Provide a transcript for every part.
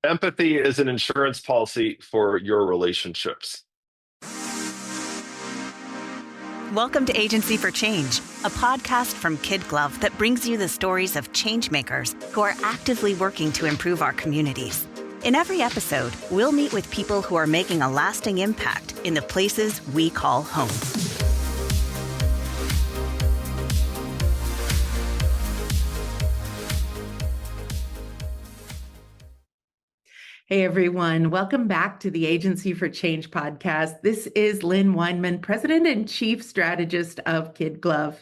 Empathy is an insurance policy for your relationships. Welcome to Agency for Change, a podcast from KidGlov that brings you the stories of changemakers who are actively working to improve our communities. In every episode, we'll meet with people who are making a lasting impact in the places we call home. Hey everyone, welcome back to the Agency for Change podcast. This is Lynn Weinman, President and Chief Strategist of KidGlov.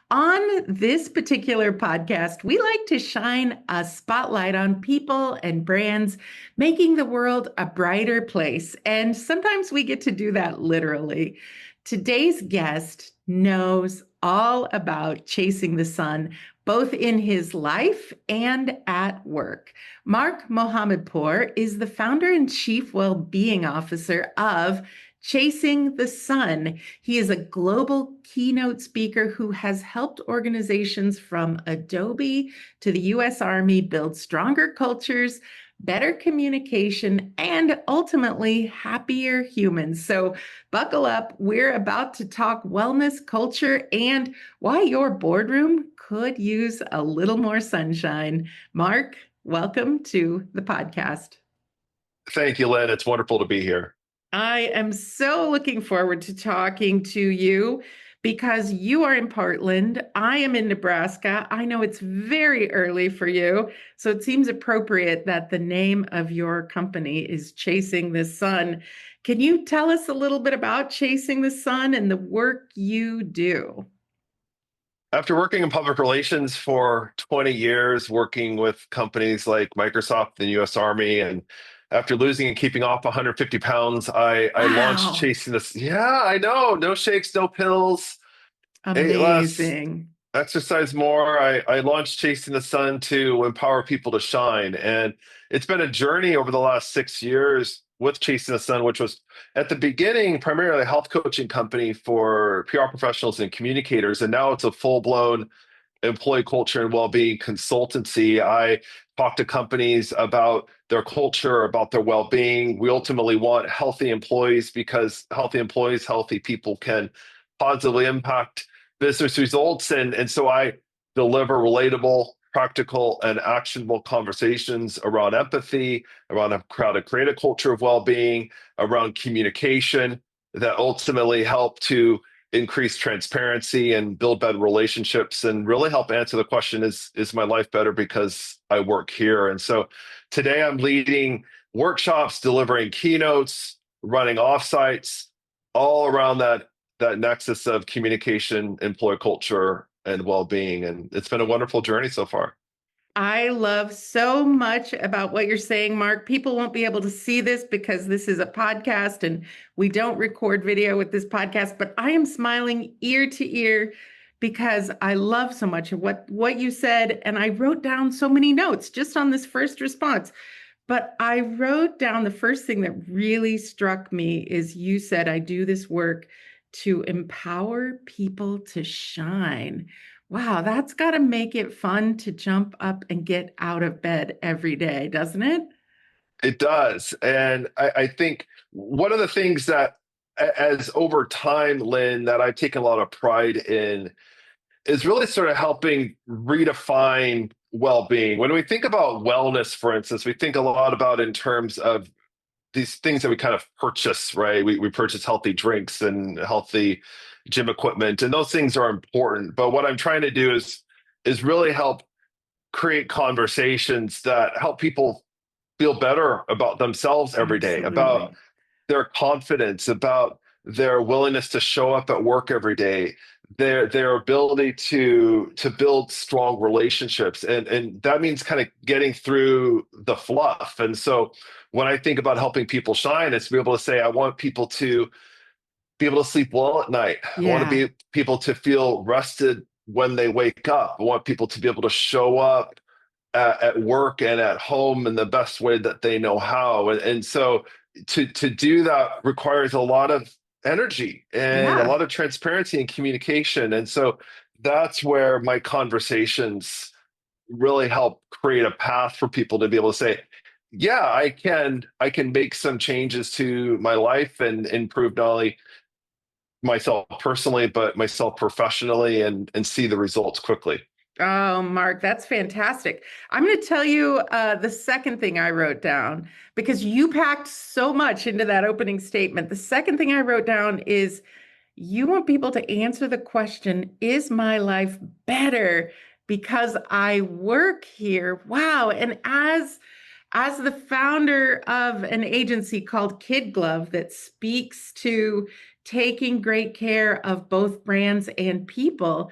On this particular podcast, we like to shine a spotlight on people and brands making the world a brighter place. And sometimes we get to do that literally. Today's guest knows all about chasing the sun, both in his life and at work. Mohammadpour is the founder and chief well-being officer of Chasing the Sun. He is a global keynote speaker who has helped organizations from Adobe to the U.S. Army build stronger cultures, better communication, and ultimately happier humans. So buckle up. We're about to talk wellness, culture, and why your boardroom could use a little more sunshine. Mark, welcome to the podcast. Thank you, Lynn. It's wonderful to be here. I am so looking forward to talking to you because you are in Portland. I am in Nebraska. I know it's very early for you, so it seems appropriate that the name of your company is Chasing the Sun. Can you tell us a little bit about Chasing the Sun and the work you do? After working in public relations for 20 years, working with companies like Microsoft and the U.S. Army, and after losing and keeping off 150 pounds, I launched Wow. Chasing this. Yeah, I know. No shakes, no pills, eat less, Amazing. exercise more. I launched Chasing the Sun to empower people to shine. And it's been a journey over the last 6 years with Chasing the Sun, which was at the beginning primarily a health coaching company for PR professionals and communicators. And now it's a full-blown employee culture and well-being consultancy. I talk to companies about their culture, about their well-being. We ultimately want healthy employees because healthy employees, healthy people can positively impact business results. And so I deliver relatable, practical, and actionable conversations around empathy, around how to create a culture of well-being, around communication that ultimately help to increase transparency and build better relationships and really help answer the question, is my life better because I work here? And so today I'm leading workshops, delivering keynotes, running offsites, all around that nexus of communication, employee culture, and well-being. And it's been a wonderful journey so far. I love so much about what you're saying, Mark. People won't be able to see this because this is a podcast and we don't record video with this podcast, but I am smiling ear to ear because I love so much of what you said. And I wrote down so many notes just on this first response. But I wrote down the first thing that really struck me is you said, I do this work to empower people to shine. Wow, that's got to make it fun to jump up and get out of bed every day, doesn't it? It does. And I think one of the things that, as over time, Lynn, that I've taken a lot of pride in is really sort of helping redefine well-being. When we think about wellness, for instance, we think a lot about in terms of these things that we kind of purchase, right? We purchase healthy drinks and healthy gym equipment, and those things are important. But what I'm trying to do is really help create conversations that help people feel better about themselves every day, about Absolutely. their confidence, about their willingness to show up at work every day, their ability to build strong relationships. And that means kind of getting through the fluff. And so when I think about helping people shine, it's to be able to say, I want people to be able to sleep well at night. I want to Yeah. be people to feel rested when they wake up. I want people to be able to show up at work and at home in the best way that they know how. And so to do that requires a lot of energy and a Yeah. lot of transparency and communication. And so that's where my conversations really help create a path for people to be able to say, yeah, I can make some changes to my life and improve not only myself personally, but myself professionally and see the results quickly. Oh, Mark, that's fantastic. I'm going to tell you the second thing I wrote down because you packed so much into that opening statement. The second thing I wrote down is you want people to answer the question, is my life better because I work here? Wow. And as the founder of an agency called KidGlov that speaks to taking great care of both brands and people,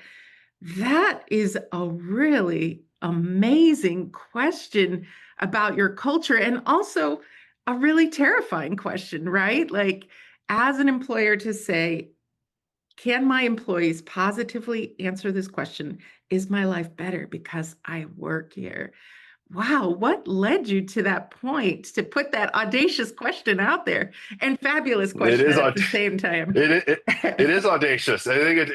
that is a really amazing question about your culture and also a really terrifying question, right? Like, as an employer, to say, can my employees positively answer this question? Is my life better because I work here? Wow, what led you to that point to put that audacious question out there and fabulous It question is at on. the same time? It is audacious. I think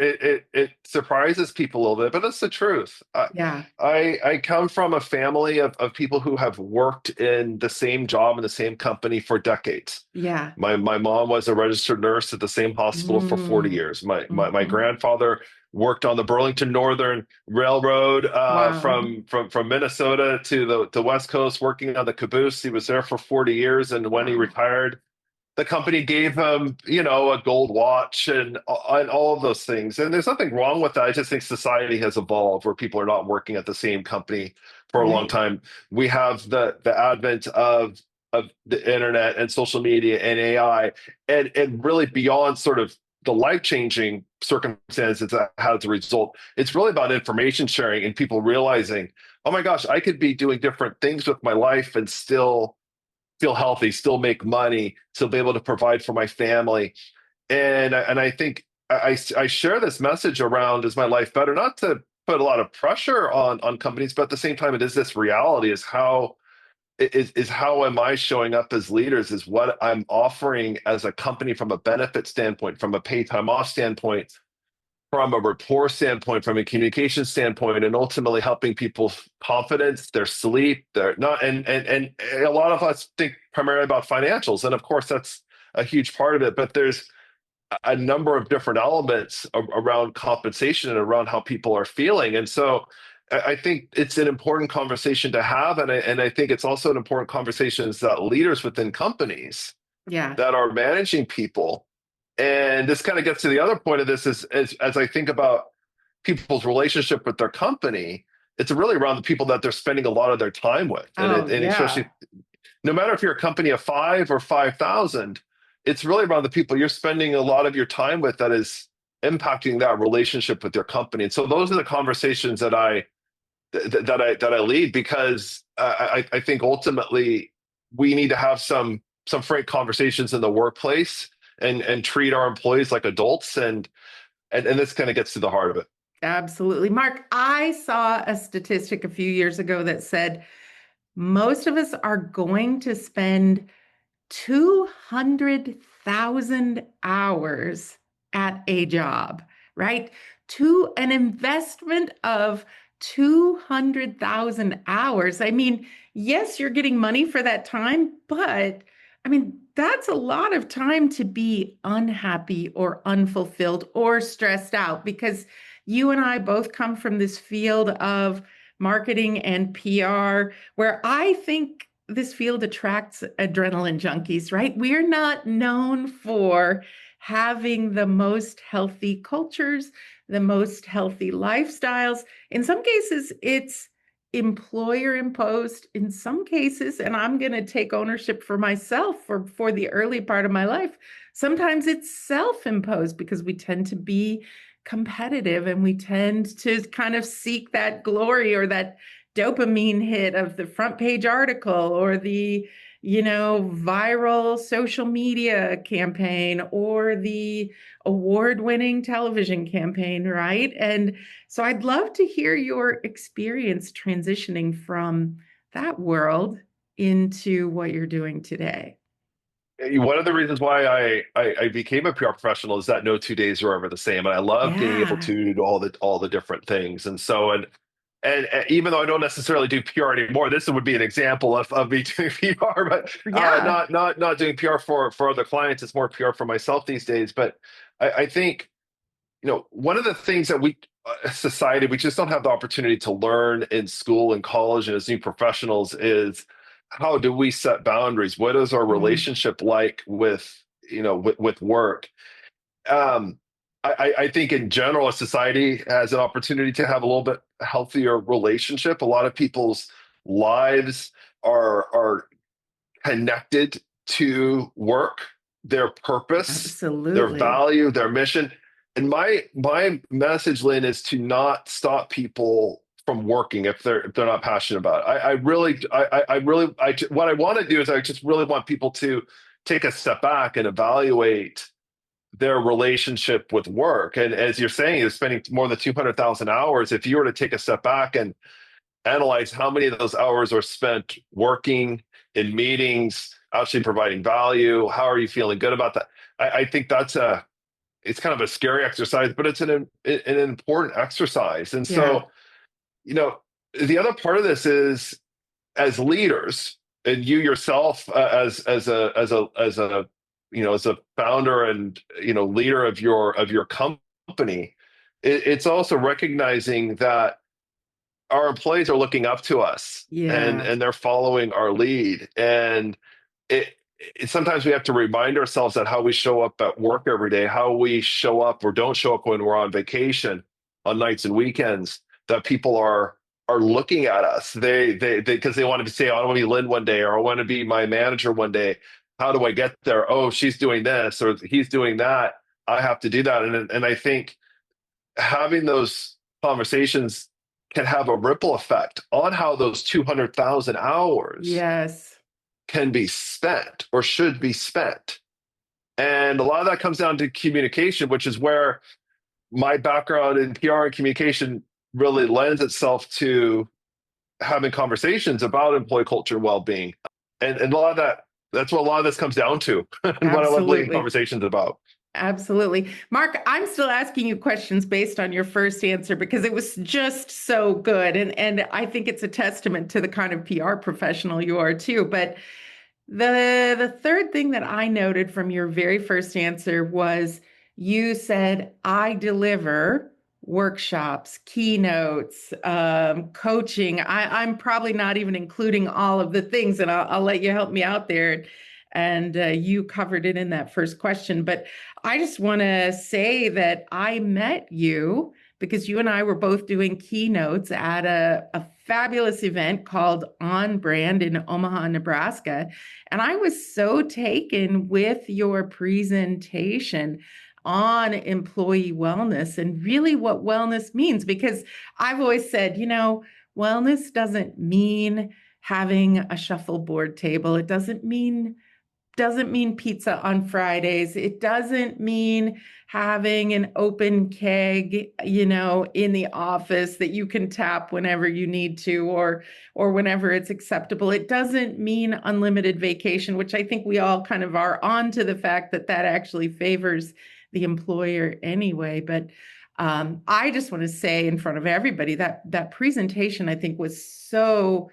it surprises people a little bit, but that's the truth. Yeah, I come from a family of people who have worked in the same job in the same company for decades. yeah. My mom was a registered nurse at the same hospital for 40 Mm, years. My mhm. grandfather worked on the Burlington Northern Railroad Wow. from Minnesota to the West Coast, working on the caboose. He was there for 40 years, and when he Wow. retired, the company gave him, a gold watch and all of those things. And there's nothing wrong with that. I just think society has evolved where people are not working at the same company for a long Right. time. We have the advent of the internet and social media and AI and really beyond sort of the life-changing circumstances that has a result. It's really about information sharing and people realizing, oh my gosh, I could be doing different things with my life and still feel healthy, still make money, still be able to provide for my family. And I think I share this message around, is my life better? Not to put a lot of pressure on companies, but at the same time, it is this reality: is how am I showing up as leaders? Is what I'm offering as a company from a benefit standpoint, from a pay time off standpoint, from a rapport standpoint, from a communication standpoint, and ultimately helping people's confidence, their sleep, their not, and a lot of us think primarily about financials, and of course that's a huge part of it. But there's a number of different elements around compensation and around how people are feeling, and so I think it's an important conversation to have, and I think it's also an important conversation that leaders within companies Yeah. that are managing people. And this kind of gets to the other point of this is as I think about people's relationship with their company, it's really around the people that they're spending a lot of their time with. Oh, And yeah. especially no matter if you're a company of 5 or 5,000, it's really around the people you're spending a lot of your time with that is impacting that relationship with your company. And so those are the conversations that I lead, because I think ultimately we need to have some frank conversations in the workplace and treat our employees like adults, and this kind of gets to the heart of it. Absolutely. Mark, I saw a statistic a few years ago that said most of us are going to spend 200,000 hours at a job, right? To an investment of 200,000 hours. I mean, yes, you're getting money for that time, but I mean, that's a lot of time to be unhappy or unfulfilled or stressed out because you and I both come from this field of marketing and PR where I think this field attracts adrenaline junkies, right? We're not known for having the most healthy cultures, the most healthy lifestyles. In some cases, it's employer imposed. In some cases, and I'm going to take ownership for myself for the early part of my life, sometimes it's self imposed because we tend to be competitive and we tend to kind of seek that glory or that dopamine hit of the front page article or the viral social media campaign or the award-winning television campaign, right? And so I'd love to hear your experience transitioning from that world into what you're doing today. One of the reasons why I became a PR professional is that no 2 days are ever the same, and I love being able Yeah. to do all the different things. And so, and and even though I don't necessarily do PR anymore, this would be an example of me doing PR, but Yeah. not doing PR for other clients. It's more PR for myself these days. But I think, one of the things that society, we just don't have the opportunity to learn in school and college and as new professionals is how do we set boundaries? What is our Mm, relationship like with work? Um, I think in general, a society has an opportunity to have a little bit healthier relationship. A lot of people's lives are connected to work, their purpose, their absolutely. value, their mission. And my message, Lynn, is to not stop people from working if they're not passionate about it. What I want to do is I just really want people to take a step back and evaluate their relationship with work. And as you're saying, is spending more than 200,000 hours. If you were to take a step back and analyze how many of those hours are spent working in meetings, actually providing value, how are you feeling good about that? I think it's kind of a scary exercise, but it's an important exercise. And Yeah. so, you know, the other part of this is as leaders, and you yourself as a founder and leader of your company, it's also recognizing that our employees are looking up to us and Yeah. they're following our lead. And sometimes we have to remind ourselves that how we show up at work every day, how we show up or don't show up when we're on vacation, on nights and weekends, that people are looking at us. They because they want to say, oh, I want to be Lynn one day, or I want to be my manager one day. How do I get there? Oh, she's doing this or he's doing that. I have to do that. And I think having those conversations can have a ripple effect on how those 200,000 hours Yes. can be spent or should be spent. And a lot of that comes down to communication, which is where my background in PR and communication really lends itself to having conversations about employee culture and well-being. And a lot of that's what a lot of this comes down to and what I love leading Absolutely. conversations about. Absolutely. Mark, I'm still asking you questions based on your first answer because it was just so good. And I think it's a testament to the kind of PR professional you are too. But the third thing that I noted from your very first answer was you said, I deliver workshops, keynotes, coaching. I'm probably not even including all of the things, and I'll let you help me out there. And you covered it in that first question. But I just want to say that I met you because you and I were both doing keynotes at a fabulous event called On Brand in Omaha, Nebraska. And I was so taken with your presentation on employee wellness and really what wellness means, because I've always said, wellness doesn't mean having a shuffleboard table. It doesn't mean pizza on Fridays. It doesn't mean having an open keg, in the office that you can tap whenever you need to or whenever it's acceptable. It doesn't mean unlimited vacation, which I think we all kind of are on to the fact that that actually favors the employer anyway. But I just want to say in front of everybody that presentation I think was so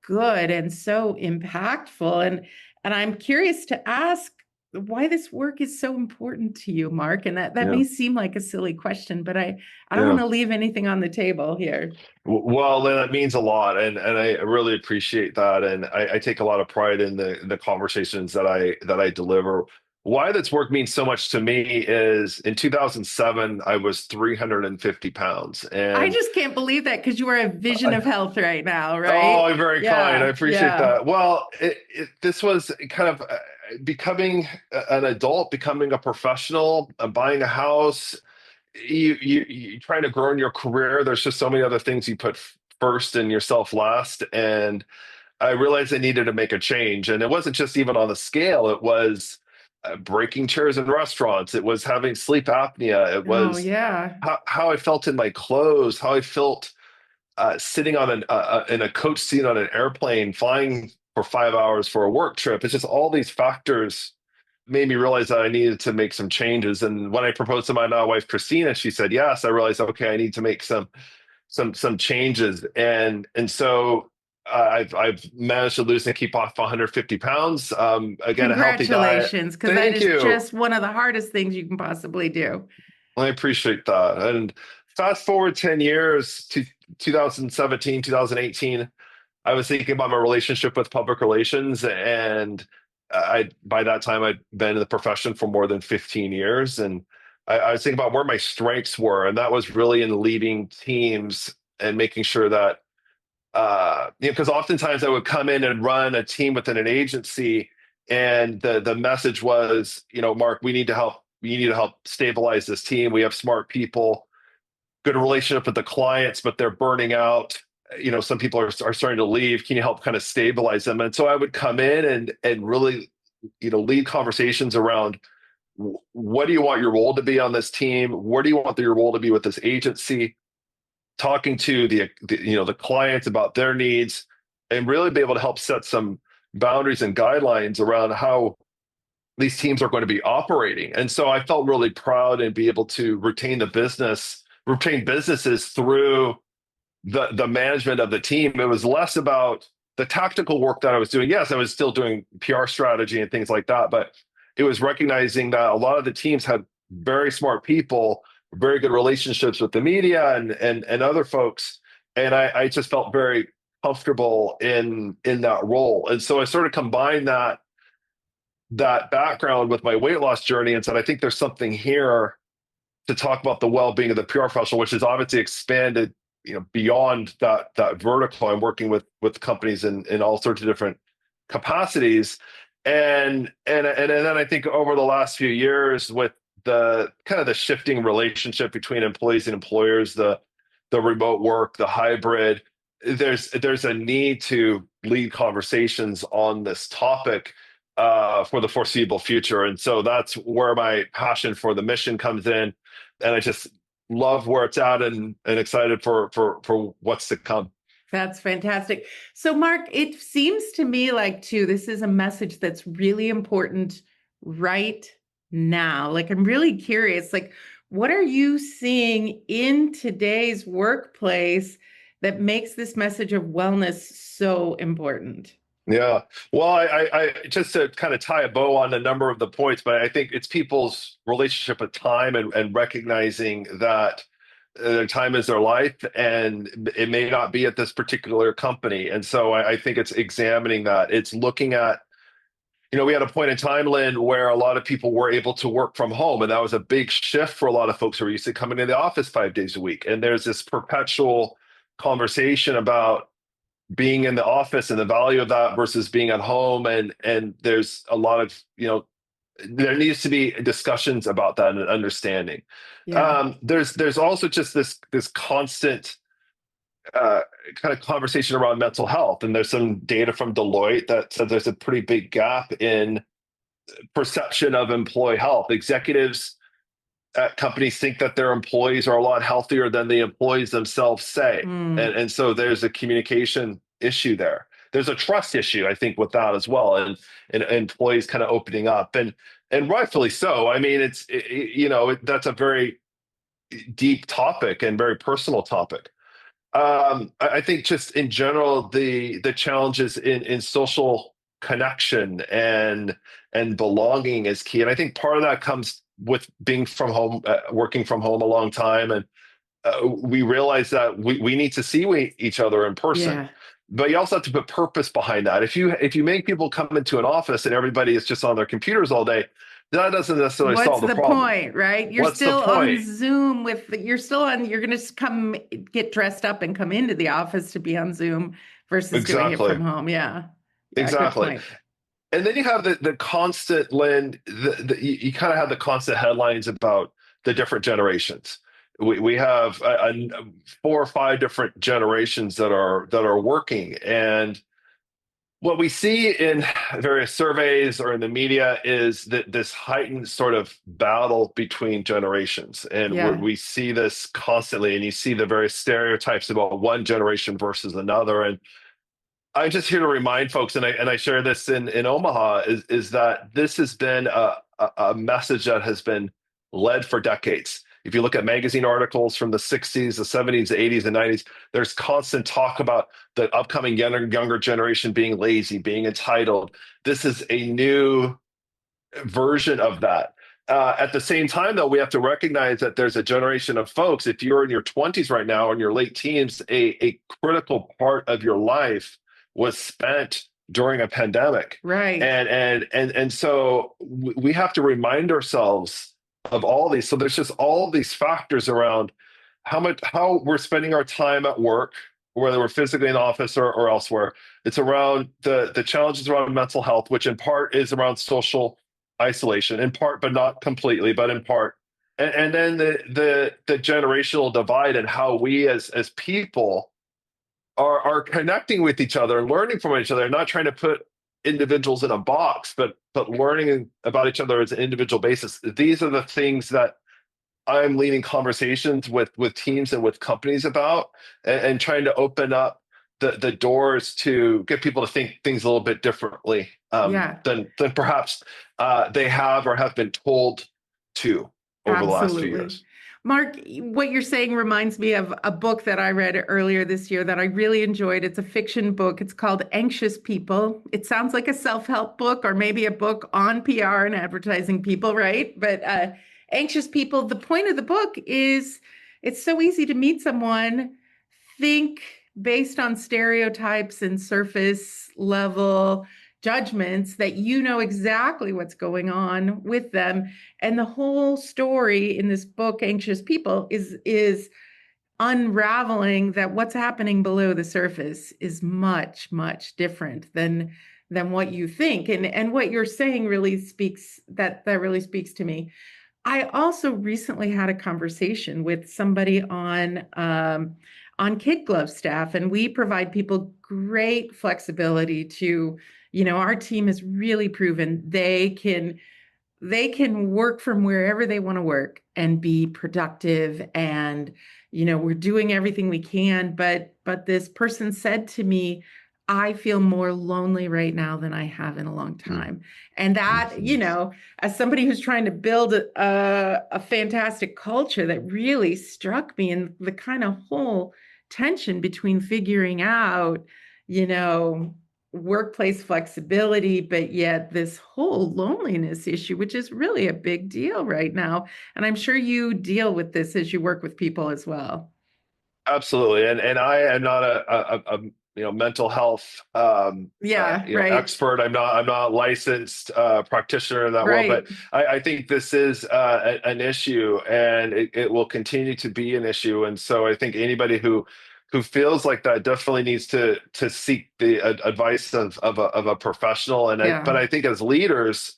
good and so impactful. And I'm curious to ask why this work is so important to you, Mark. And that Yeah. may seem like a silly question, but I don't want Yeah. to leave anything on the table here. Well, then that means a lot, and I really appreciate that, and I take a lot of pride in the conversations that I deliver. Why this work means so much to me is in 2007 I was 350 pounds, I and just can't believe that because you are a vision of health right now, oh, right? I'm very kind. I Yeah, appreciate yeah. that. Well, this was kind of becoming an adult, becoming a professional, buying a house. You trying to grow in your career. There's just so many other things you put first and yourself last. And I realized I needed to make a change. And it wasn't just even on the scale. It was breaking chairs in restaurants. It was having sleep apnea. It Oh, was yeah. how I felt in my clothes, how I felt sitting on in a coach seat on an airplane, flying for 5 hours for a work trip. It's just all these factors made me realize that I needed to make some changes. And when I proposed to my now wife Christina, she said yes. I realized, okay, I need to make some changes, and so I've managed to lose and keep off 150 pounds. Again, a healthy diet. Congratulations, because that Thank is you. just one of the hardest things you can possibly do. I appreciate that. And fast forward 10 years to 2017, 2018, I was thinking about my relationship with public relations, and by that time I'd been in the profession for more than 15 years, and I was thinking about where my strengths were, and that was really in leading teams and making sure that because oftentimes I would come in and run a team within an agency, and the message was, Mark, we need to help. You need to help stabilize this team. We have smart people, good relationship with the clients, but they're burning out. Some people are starting to leave. Can you help kind of stabilize them? And so I would come in and really, lead conversations around what do you want your role to be on this team? Where do you want your role to be with this agency? Talking to the clients about their needs, and really be able to help set some boundaries and guidelines around how these teams are going to be operating. And so I felt really proud and be able to retain businesses through the management of the team. It was less about the tactical work that I was doing. Yes, I was still doing PR strategy and things like that, but it was recognizing that a lot of the teams had very smart people, very good relationships with the media and other folks. And I just felt very comfortable in that role. And so I sort of combined that background with my weight loss journey and said, I think there's something here to talk about the well-being of the PR professional, which has obviously expanded, beyond that vertical. I'm working with companies in all sorts of different capacities. And then I think over the last few years, with the kind of the shifting relationship between employees and employers, the remote work, the hybrid, there's a need to lead conversations on this topic for the foreseeable future. And so that's where my passion for the mission comes in. And I just love where it's at, and excited for what's to come. That's fantastic. So, Mark, it seems to me like, too, this is a message that's really important right now. Like, I'm really curious, like, what are you seeing in today's workplace that makes this message of wellness so important? Yeah. Well, I just to kind of tie a bow on a number of the points, but I think it's people's relationship with time and recognizing that their time is their life, and it may not be at this particular company. And so I think it's examining that. It's looking at, we had a point in time, Lynn, where a lot of people were able to work from home, and that was a big shift for a lot of folks who are used to coming to the office 5 days a week. And there's this perpetual conversation about being in the office and the value of that versus being at home. And there's a lot of, there needs to be discussions about that and understanding. Yeah. There's also just this constant kind of conversation around mental health. And there's some data from Deloitte that said there's a pretty big gap in perception of employee health. Executives at companies think that their employees are a lot healthier than the employees themselves say. Mm. And so there's a communication issue there. There's a trust issue, I think, with that as well. And employees kind of opening up, and rightfully so. I mean, that's a very deep topic and very personal topic. I think just in general, the challenges in social connection and belonging is key. And I think part of that comes with being from home, working from home a long time. And we realize that we need to see each other in person. Yeah. But you also have to put purpose behind that. If you make people come into an office and everybody is just on their computers all day, that doesn't necessarily solve the problem. What's the point, right? You're What's the still on point? Zoom you're going to come get dressed up and come into the office to be on Zoom versus doing it Exactly. from home. Yeah. Yeah, Exactly. good point. And then you have the constant, Lynn, you kind of have the constant headlines about the different generations. We have 4 or 5 different generations that are working. And what we see in various surveys or in the media is that this heightened sort of battle between generations. And Yeah. we see this constantly, and you see the various stereotypes about one generation versus another. And I'm just here to remind folks, and I share this in Omaha, is that this has been a message that has been led for decades. If you look at magazine articles from the 60s, the 70s, the 80s, and 90s, there's constant talk about the upcoming younger generation being lazy, being entitled. This is a new version of that. At the same time, though, we have to recognize that there's a generation of folks, if you're in your 20s right now or in your late teens, a critical part of your life was spent during a pandemic. Right. And so we have to remind ourselves of all these. So there's just all these factors around how we're spending our time at work, whether we're physically in the office or elsewhere. It's around the challenges around mental health, which in part is around social isolation, in part, but not completely, but in part. And then the generational divide and how we as people are connecting with each other and learning from each other, and not trying to put individuals in a box, but learning about each other as an individual basis. These are the things that I'm leading conversations with teams and with companies about, and trying to open up the doors to get people to think things a little bit differently than perhaps they have or have been told to over the last few Absolutely. years. Mark, what you're saying reminds me of a book that I read earlier this year that I really enjoyed. It's a fiction book. It's called Anxious People. It sounds like a self-help book or maybe a book on PR and advertising people, right? But Anxious People, the point of the book is it's so easy to meet someone, think based on stereotypes and surface level judgments that you know exactly what's going on with them. And the whole story in this book, Anxious People, is unraveling that what's happening below the surface is much, much different than what you think. And what you're saying really speaks, that really speaks to me. I also recently had a conversation with somebody on KidGlov staff, and we provide people great flexibility to, our team has really proven they can work from wherever they want to work and be productive. And, we're doing everything we can. But this person said to me, I feel more lonely right now than I have in a long time. And that, as somebody who's trying to build a fantastic culture, that really struck me, and the kind of whole tension between figuring out, workplace flexibility, but yet this whole loneliness issue, which is really a big deal right now. And I'm sure you deal with this as you work with people as well. Absolutely, and I am not a mental health Right. expert. I'm not a licensed practitioner in that world, Right. but I think this is an issue, and it will continue to be an issue. And so I think anybody who feels like that definitely needs to seek the advice of a professional. But I think as leaders,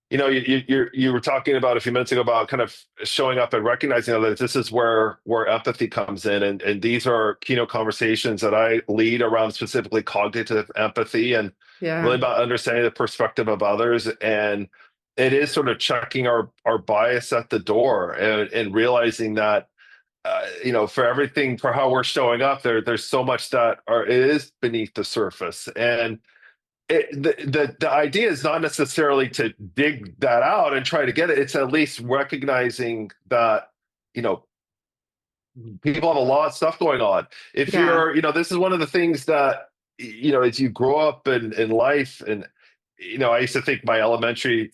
you were talking about a few minutes ago about kind of showing up and recognizing that this is where empathy comes in, and these are keynote conversations that I lead around specifically cognitive empathy, and really about understanding the perspective of others. And it is sort of checking our bias at the door, and realizing that for everything, for how we're showing up, there's so much that it is beneath the surface. And the idea is not necessarily to dig that out and try to get it. It's at least recognizing that, people have a lot of stuff going on. If you're, this is one of the things that, as you grow up in life, and, I used to think my elementary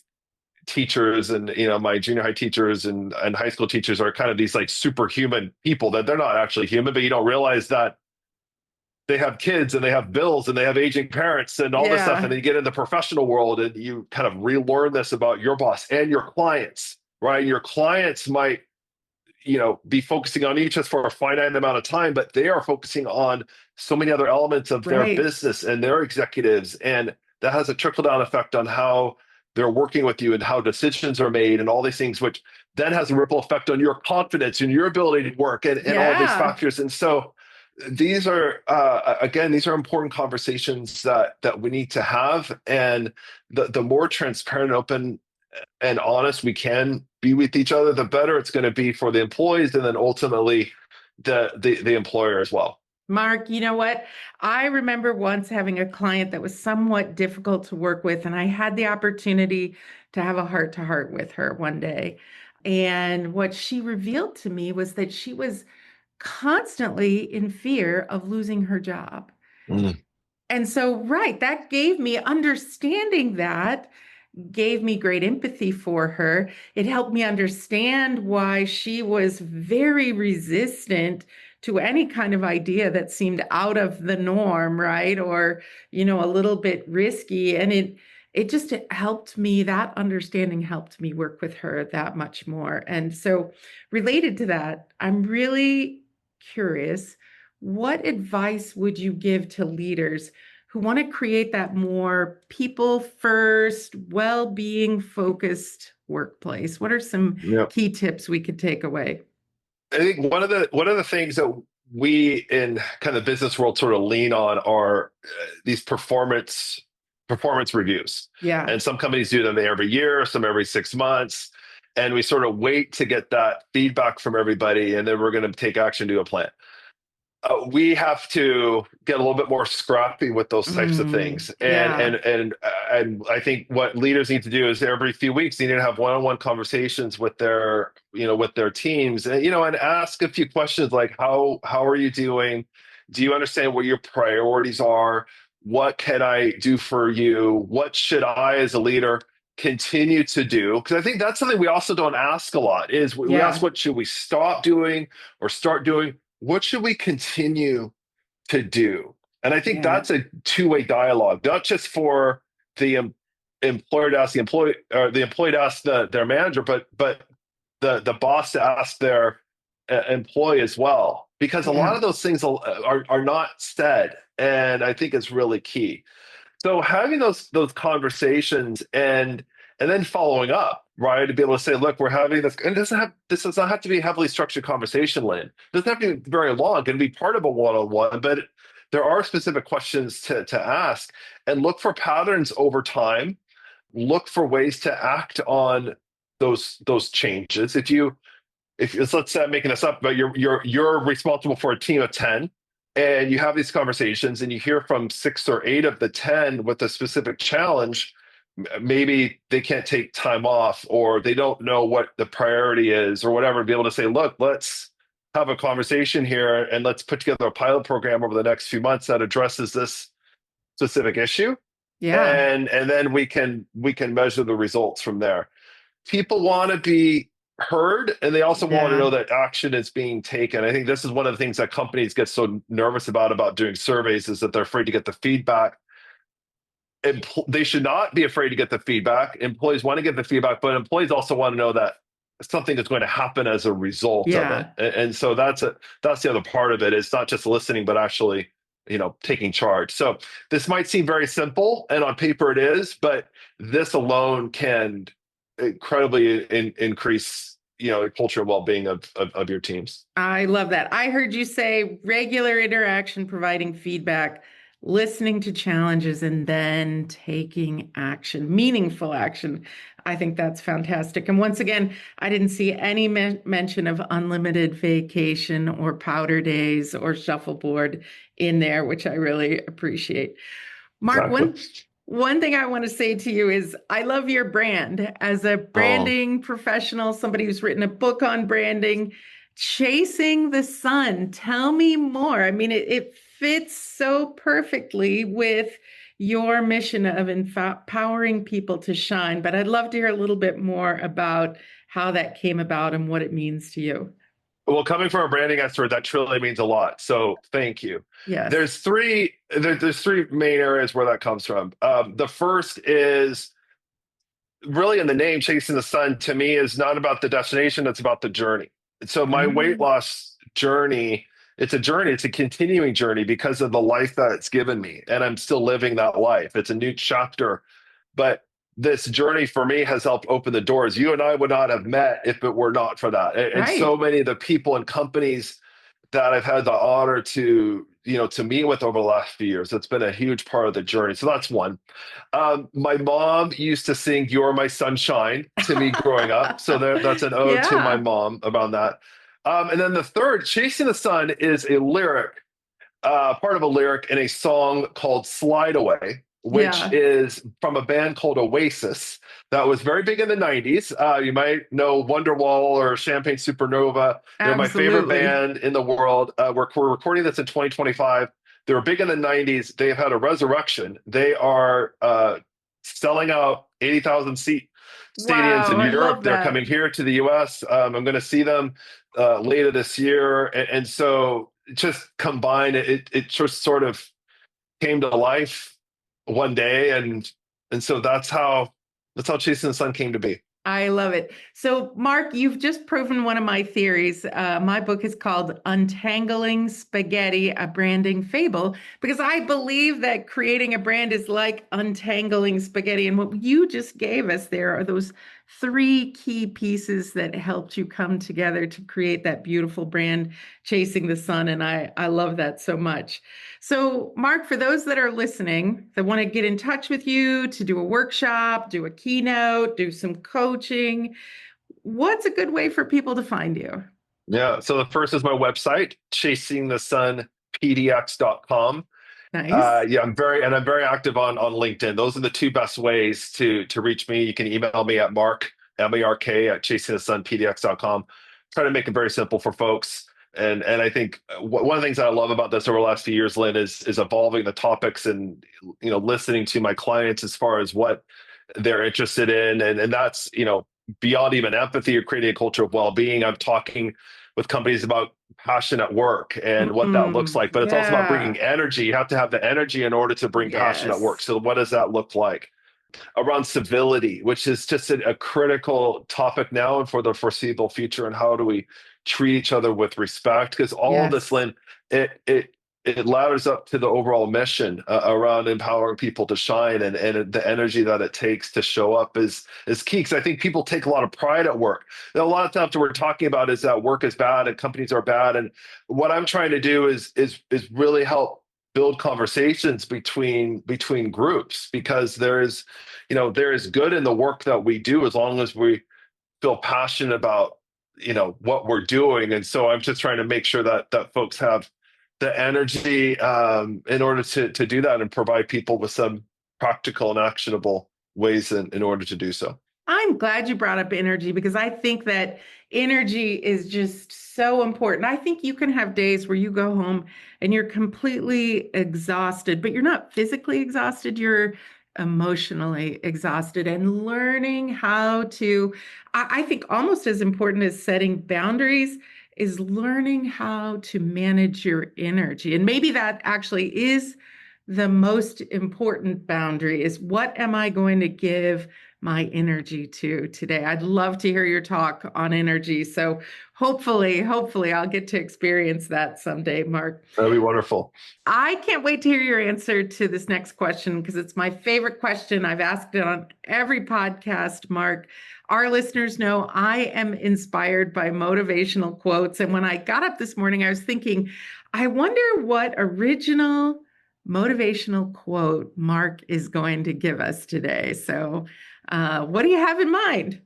teachers and, my junior high teachers and high school teachers are kind of these like superhuman people, that they're not actually human, but you don't realize that they have kids and they have bills and they have aging parents and all this stuff. And then you get in the professional world and you kind of relearn this about your boss and your clients, right? Your clients might, be focusing on you just for a finite amount of time, but they are focusing on so many other elements of their business and their executives. And that has a trickle down effect on how they're working with you and how decisions are made and all these things, which then has a ripple effect on your confidence and your ability to work and all these factors. And so these are these are important conversations that we need to have, and the more transparent, open, and honest we can be with each other, the better it's going to be for the employees, and then ultimately the employer as well. Mark, you know what? I remember once having a client that was somewhat difficult to work with, and I had the opportunity to have a heart-to-heart with her one day. And what she revealed to me was that she was constantly in fear of losing her job. Mm. And so, right, that gave me understanding that gave me great empathy for her. It helped me understand why she was very resistant to any kind of idea that seemed out of the norm, right? Or, a little bit risky. And it just helped me, that understanding helped me work with her that much more. And so related to that, I'm really curious, what advice would you give to leaders who want to create that more people first, well-being focused workplace? What are some Yep. key tips we could take away? I think one of the things that we in kind of business world sort of lean on are these performance reviews. Yeah. And some companies do them every year, some every 6 months. And we sort of wait to get that feedback from everybody, and then we're going to take action, do a plan. We have to get a little bit more scrappy with those types of things, and Yeah. and I think what leaders need to do is every few weeks they need to have one-on-one conversations with their with their teams, and and ask a few questions like how are you doing? Do you understand what your priorities are? What can I do for you? What should I as a leader continue to do? Because I think that's something we also don't ask a lot. Is we ask Yeah. what should we stop doing or start doing? What should we continue to do? And I think Yeah. that's a two-way dialogue, not just for the employer to ask the employee, or the employee to ask their manager, but the boss to ask their employee as well, because a lot Yeah. of those things are not said, and I think it's really key. So having those conversations, and then following up, right? To be able to say, look, we're having this, and this does not have to be a heavily structured conversation, Lynn. It doesn't have to be very long. It can be part of a one-on-one, but there are specific questions to ask, and look for patterns over time. Look for ways to act on those changes. If let's say I'm making this up, but you're responsible for a team of 10, and you have these conversations, and you hear from 6 or 8 of the 10 with a specific challenge. Maybe they can't take time off, or they don't know what the priority is, or whatever. Be able to say, look, let's have a conversation here, and let's put together a pilot program over the next few months that addresses this specific issue, Yeah. and then we can measure the results from there. People want to be heard, and they also want to Yeah. know that action is being taken. I think this is one of the things that companies get so nervous about doing surveys, is that they're afraid to get the feedback. They should not be afraid to get the feedback. Employees want to get the feedback, but employees also want to know that something is going to happen as a result of it. Yeah. And so that's the other part of it. It's not just listening, but actually taking charge. So this might seem very simple, and on paper it is, but this alone can incredibly increase the culture and well-being of your teams. I love that. I heard you say regular interaction, providing feedback, listening to challenges, and then taking action, meaningful action. I think that's fantastic. And once again, I didn't see any mention of unlimited vacation or powder days or shuffleboard in there, which I really appreciate. Mark, Exactly. one thing I want to say to you is I love your brand as a Oh, branding professional, somebody who's written a book on branding, Chasing the Sun. Tell me more. I mean, it fits so perfectly with your mission of empowering people to shine, but I'd love to hear a little bit more about how that came about and what it means to you. well, coming from a branding expert, that truly means a lot. So thank you. Yes. There's three main areas where that comes from. The first is really in the name. Chasing the Sun to me is not about the destination, it's about the journey. So my weight Mm, loss journey, it's a journey, it's a continuing journey because of the life that it's given me, and I'm still living that life. It's a new chapter, but this journey for me has helped open the doors. You and I would not have met if it were not for that. And so right. many of the people and companies that I've had the honor to meet with over the last few years, it's been a huge part of the journey. So that's one. My mom used to sing "You're My Sunshine" to me growing up. So that's an ode to my Yeah. mom about that. And then the third, "Chasing the Sun," is a lyric, part of a lyric in a song called "Slide Away," which Yeah, is from a band called Oasis that was very big in the 90s. You might know Wonderwall or Champagne Supernova. They're my favorite absolutely. band in the world. We're recording this in 2025. They were big in the 90s. They've had a resurrection. They are selling out 80,000 seat stadiums Wow, in I Europe. love They're that. coming here to the US. I'm going to see them later this year. And so just combined, it just sort of came to life one day. And so that's how Chasing the Sun came to be. I love it. So, Mark, you've just proven one of my theories. My book is called Untangling Spaghetti, a Branding Fable, because I believe that creating a brand is like untangling spaghetti. And what you just gave us there are those three key pieces that helped you come together to create that beautiful brand, Chasing the Sun. And I love that so much. So, Mark, for those that are listening that want to get in touch with you to do a workshop, do a keynote, do some coaching, what's a good way for people to find you? Yeah. So the first is my website, chasingthesunpdx.com. Nice. Yeah, I'm very active on LinkedIn. Those are the two best ways to reach me. You can email me at mark at chasingthesunpdx.com. Try to make it very simple for folks. And I think one of the things that I love about this over the last few years, Lynn, is evolving the topics and listening to my clients as far as what they're interested in, and that's beyond even empathy or creating a culture of well-being. I'm talking with companies about passion at work and what that looks like, but it's also about bringing Yeah. energy. You have to have the energy in order to bring passion at work. Yes. So what does that look like? Around civility, which is just a critical topic now and for the foreseeable future. And how do we treat each other with respect? Because all of this, Yes. Lynn, it ladders up to the overall mission around empowering people to shine, and the energy that it takes to show up is key. Because I think people take a lot of pride at work. A lot of times, what we're talking about is that work is bad and companies are bad. And what I'm trying to do is really help build conversations between groups, because there is good in the work that we do as long as we feel passionate about what we're doing. And so I'm just trying to make sure that folks have the energy in order to do that and provide people with some practical and actionable ways in order to do so. I'm glad you brought up energy because I think that energy is just so important. I think you can have days where you go home and you're completely exhausted, but you're not physically exhausted, you're emotionally exhausted. And learning how to, I think almost as important as setting boundaries is learning how to manage your energy. And maybe that actually is the most important boundary is what am I going to give my energy to today? I'd love to hear your talk on energy. So hopefully I'll get to experience that someday, Mark. That'd be wonderful. I can't wait to hear your answer to this next question because it's my favorite question. I've asked it on every podcast, Mark. Our listeners know I am inspired by motivational quotes. And when I got up this morning, I was thinking, I wonder what original motivational quote Mark is going to give us today. So, what do you have in mind?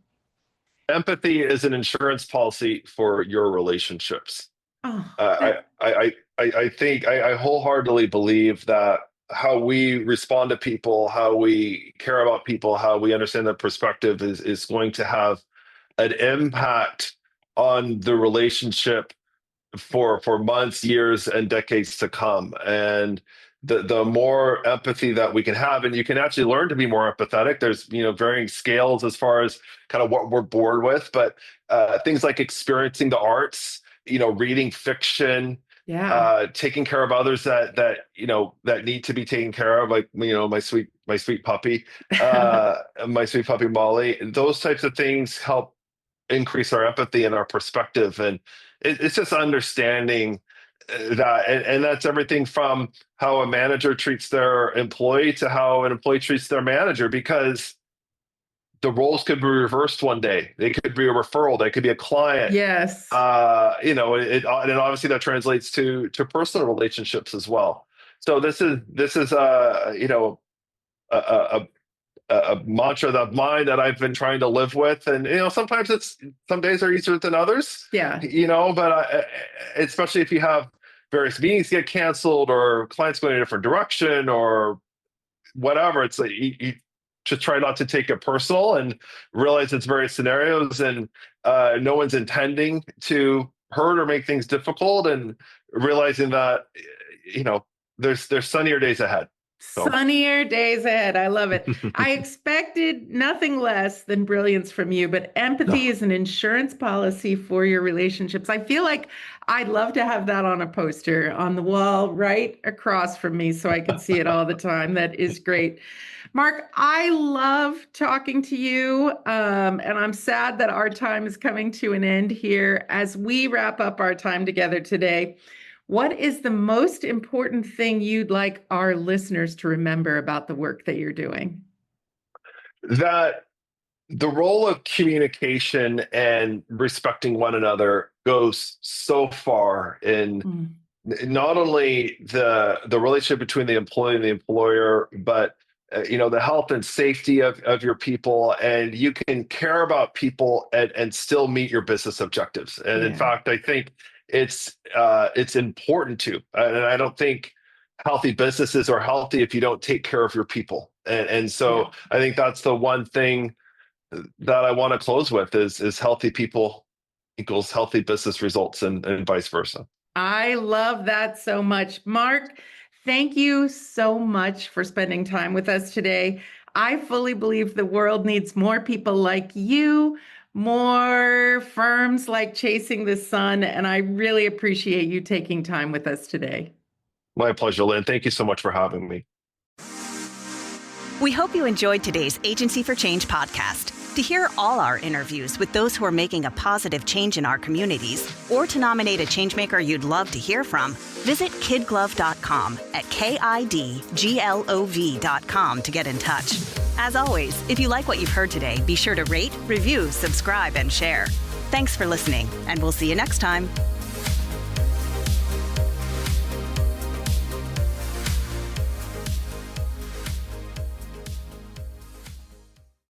Empathy is an insurance policy for your relationships. Oh, I that, I think I wholeheartedly believe that how we respond to people, how we care about people, how we understand their perspective is going to have an impact on the relationship for months, years, and decades to come. And the more empathy that we can have, and you can actually learn to be more empathetic. There's varying scales as far as kind of what we're bored with, but things like experiencing the arts, reading fiction, yeah. taking care of others that need to be taken care of, like my sweet puppy, my sweet puppy Molly. Those types of things help increase our empathy and our perspective. And it's just understanding that. And that's everything from how a manager treats their employee to how an employee treats their manager, because the roles could be reversed one day. They could be a referral. They could be a client. Yes. And obviously that translates to personal relationships as well. So this is a, a mantra of mine that I've been trying to live with. And, sometimes some days are easier than others, Yeah. but especially if you have various meetings get canceled or clients going in a different direction, or whatever. It's like you just try not to take it personal and realize it's various scenarios, and no one's intending to hurt or make things difficult, and realizing that there's sunnier days ahead. So. Sunnier days ahead. I love it. I expected nothing less than brilliance from you, but empathy is an insurance policy for your relationships. I feel like I'd love to have that on a poster on the wall right across from me so I can see it all the time. That is great. Mark, I love talking to you, and I'm sad that our time is coming to an end here. As we wrap up our time together today, what is the most important thing you'd like our listeners to remember about the work that you're doing? That the role of communication and respecting one another goes so far in not only the relationship between the employee and the employer, but the health and safety of your people, and you can care about people and still meet your business objectives. And in fact, I think it's important to, and I don't think healthy businesses are healthy if you don't take care of your people. And so I think that's the one thing that I want to close with is healthy people equals healthy business results, and vice versa. I love that so much. Mark, thank you so much for spending time with us today. I fully believe the world needs more people like you, more firms like Chasing the Sun, and I really appreciate you taking time with us today. My pleasure, Lynn. Thank you so much for having me. We hope you enjoyed today's Agency for Change podcast. To hear all our interviews with those who are making a positive change in our communities, or to nominate a changemaker you'd love to hear from, visit KidGlov.com at KidGlov.com to get in touch. As always, if you like what you've heard today, be sure to rate, review, subscribe, and share. Thanks for listening, and we'll see you next time.